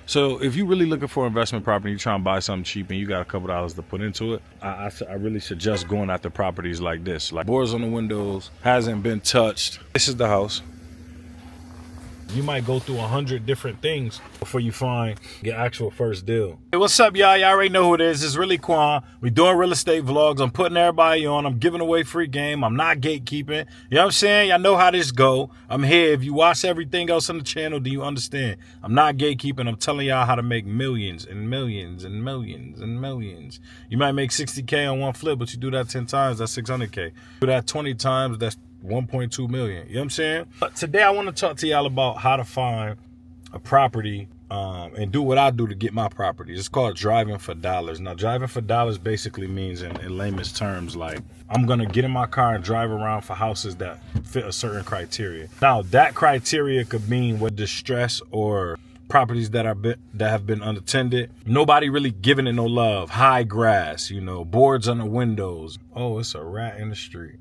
So if you're really looking for investment property, you're trying to buy something cheap and you got a couple dollars to put into it, I really suggest going after properties like this. Like boards on the windows, hasn't been touched. This is the house. You might go through 100 different things before you find your actual first deal. Hey, what's up, y'all? Y'all already know who it is. It's really Quan. We doing real estate vlogs. I'm putting everybody on. I'm giving away free game. I'm not gatekeeping. You know what I'm saying? Y'all know how this go. I'm here. If you watch everything else on the channel, do you understand? I'm not gatekeeping. I'm telling y'all how to make millions and millions and millions and millions. You might make 60K on one flip, but you do that 10 times, that's 600K. Do that 20 times, that's 1.2 million. You know what I'm saying? But today I want to talk to y'all about how to find a property and do what I do to get my properties. It's called driving for dollars. Now, driving for dollars basically means in layman's terms, like I'm going to get in my car and drive around for houses that fit a certain criteria. Now, that criteria could mean with distress or properties that have been unattended. Nobody really giving it no love. High grass, you know, boards on the windows. Oh, it's a rat in the street.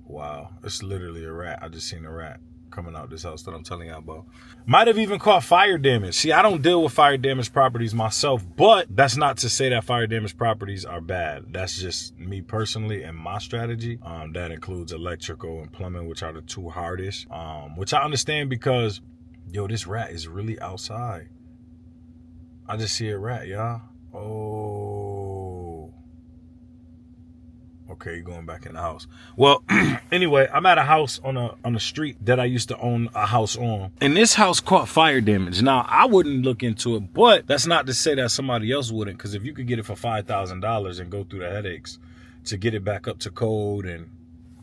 Wow, it's literally a rat. I just seen a rat coming out this house that I'm telling y'all about. Might have even caught fire damage. See, I don't deal with fire damage properties myself, but that's not to say that fire damage properties are bad. That's just me personally and my strategy. That includes electrical and plumbing, which are the two hardest, which I understand because, yo, this rat is really outside. I just see a rat, y'all. Oh. Okay, you're going back in the house. Well, anyway, I'm at a house on a street that I used to own a house on. And this house caught fire damage. Now, I wouldn't look into it, but that's not to say that somebody else wouldn't. Because if you could get it for $5,000 and go through the headaches to get it back up to code and,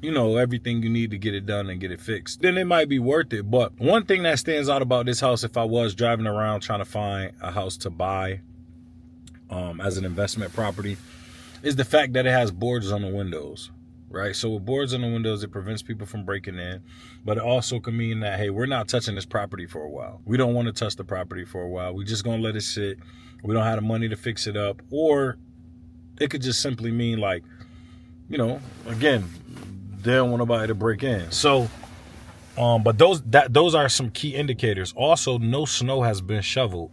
you know, everything you need to get it done and get it fixed, then it might be worth it. But one thing that stands out about this house, if I was driving around trying to find a house to buy as an investment property, is the fact that it has boards on the windows, right? So with boards on the windows, it prevents people from breaking in, but it also can mean that, hey, we're not touching this property for a while. We don't want to touch the property for a while. We just gonna let it sit. We don't have the money to fix it up. Or it could just simply mean like, you know, again, they don't want nobody to break in. So, but those are some key indicators. Also, no snow has been shoveled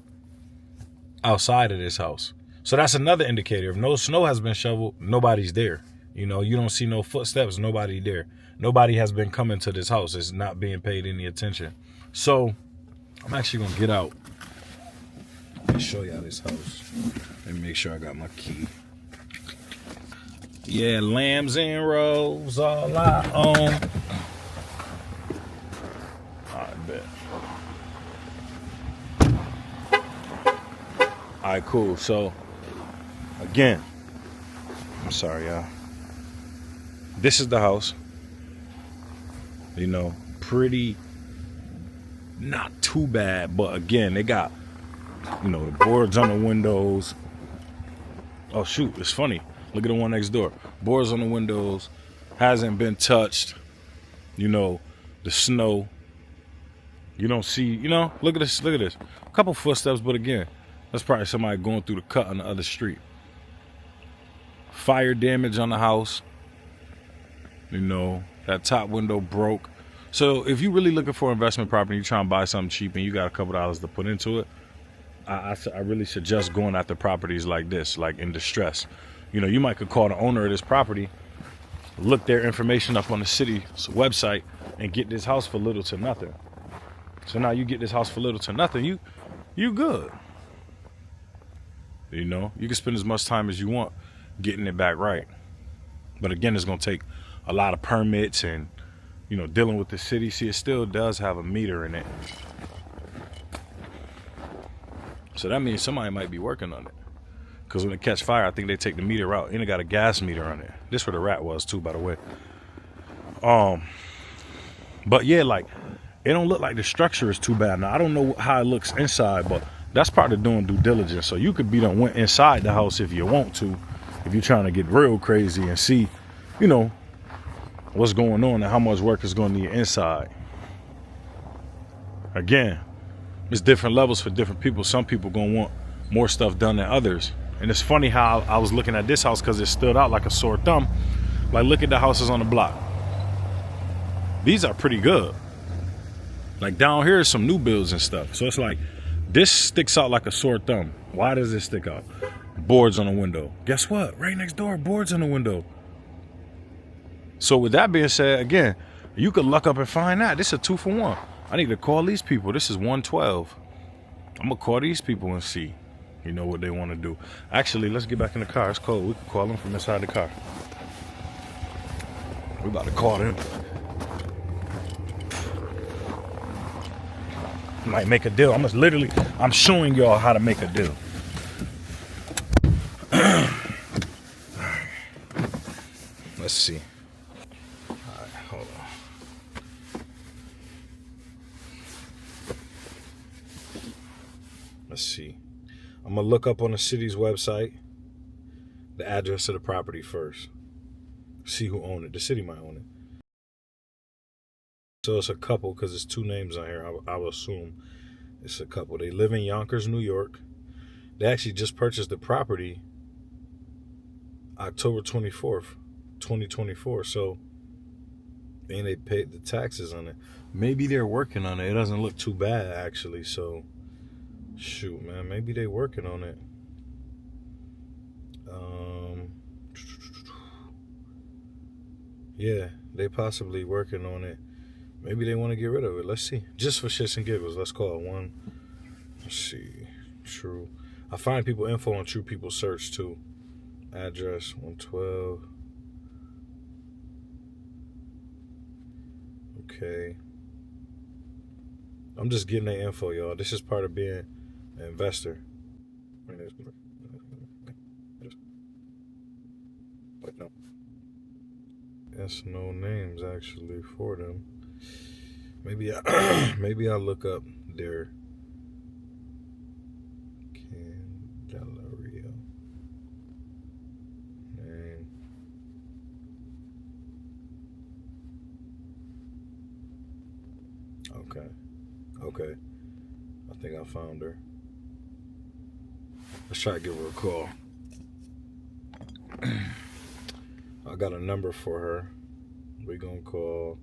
outside of this house. So that's another indicator. If no snow has been shoveled, nobody's there. You know, you don't see no footsteps, nobody there. Nobody has been coming to this house. It's not being paid any attention. So I'm actually going to get out and show y'all this house. Let me make sure I got my key. Yeah, lambs and rolls, all I own. All right, bet. All right, cool. So, again, I'm sorry, y'all. This is the house. You know, pretty, not too bad, but again, they got, you know, the boards on the windows. Oh, shoot, it's funny. Look at the one next door. Boards on the windows, hasn't been touched. You know, the snow. You don't see, you know, look at this, look at this. A couple footsteps, but again, that's probably somebody going through the cut on the other street. Fire damage on the house. You know, that top window broke. So if you're really looking for investment property, you're trying to buy something cheap and you got a couple dollars to put into it, I really suggest going after properties like this, like in distress. You know, you might could call the owner of this property, look their information up on the city's website, and get this house for little to nothing. So now you get this house for little to nothing, you good. You know, you can spend as much time as you want getting it back right. But again, it's going to take a lot of permits and, you know, dealing with the city. See, it still does have a meter in it. So that means somebody might be working on it. Because when it catch fire, I think they take the meter out. And it got a gas meter on it. This where the rat was too, by the way. But yeah, like, it don't look like the structure is too bad. Now, I don't know how it looks inside, but that's part of doing due diligence. So you could be done went inside the house if you want to, if you're trying to get real crazy and see, you know, what's going on and how much work is going to need inside. Again, it's different levels for different people. Some people going to want more stuff done than others. And it's funny how I was looking at this house because it stood out like a sore thumb. Like, look at the houses on the block. These are pretty good. Like, down here is some new builds and stuff. So it's like, This sticks out like a sore thumb. Why does it stick out? Boards on the window. Guess what? Right next door, boards on the window. So with that being said, again, you could luck up and find that. This is a 2-for-1. I need to call these people. This is 112. I'm going to call these people and see, you know, what they want to do. Actually, let's get back in the car. It's cold. We can call them from inside the car. We about to call them. Might make a deal. I'm showing y'all how to make a deal. Let's see. All right, hold on. Let's see. I'm gonna look up on the city's website the address of the property first. See who owned it. The city might own it. So it's a couple because it's 2 names on here. I will assume it's a couple. They live in Yonkers, New York. They actually just purchased the property October 24th, 2024. So, and they paid the taxes on it. Maybe they're working on it. It doesn't look too bad, actually. So, shoot, man. Maybe they're working on it. Yeah, they possibly working on it. Maybe they want to get rid of it. Let's see. Just for shits and giggles. Let's call it one. Let's see. True. I find people info on True People Search too. Address 112. Okay. I'm just getting their info, y'all. This is part of being an investor. No. That's no names actually for them. Maybe I'll look up their Candelaria name. Okay. I think I found her. Let's try to give her a call. I got a number for her. We're gonna call.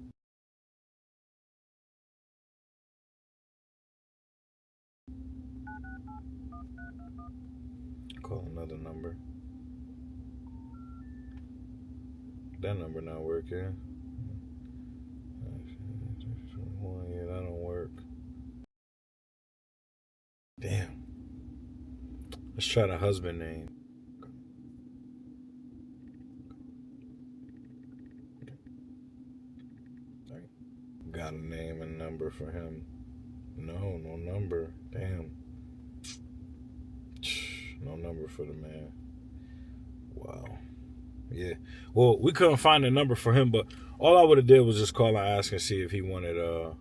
Call another number. That number not working. Yeah, that don't work. Damn. Let's try the husband name. Got a name and number for him. No number. Damn. No number for the man. Wow. Yeah. Well, we couldn't find a number for him, but all I would have did was just call and ask and see if he wanted to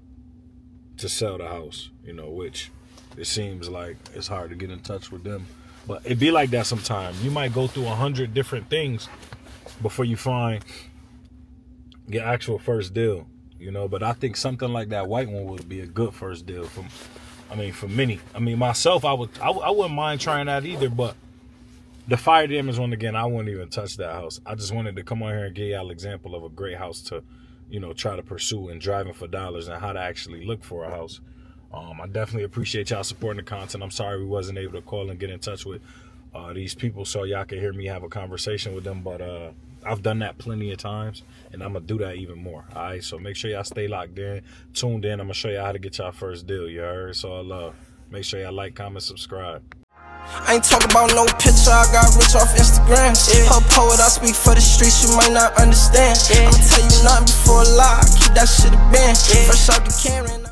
sell the house, you know, which it seems like it's hard to get in touch with them. But it be like that sometimes. You might go through 100 different things before you find your actual first deal, you know. But I think something like that white one would be a good first deal for many. I mean, myself, I wouldn't mind trying that either, but the fire damage one, again, I wouldn't even touch that house. I just wanted to come on here and give y'all an example of a great house to, you know, try to pursue and driving for dollars and how to actually look for a house. I definitely appreciate y'all supporting the content. I'm sorry we wasn't able to call and get in touch with these people so y'all can hear me have a conversation with them, but I've done that plenty of times, and I'm going to do that even more. All right, so make sure y'all stay locked in, tuned in. I'm going to show y'all how to get y'all first deal. You heard? It's all love. Make sure y'all like, comment, subscribe. I ain't talking about no picture, I got rich off Instagram. Her poet, I speak for the streets, you might not understand. I'ma tell you nothing before a lie, keep that shit a band. Fresh out the camera.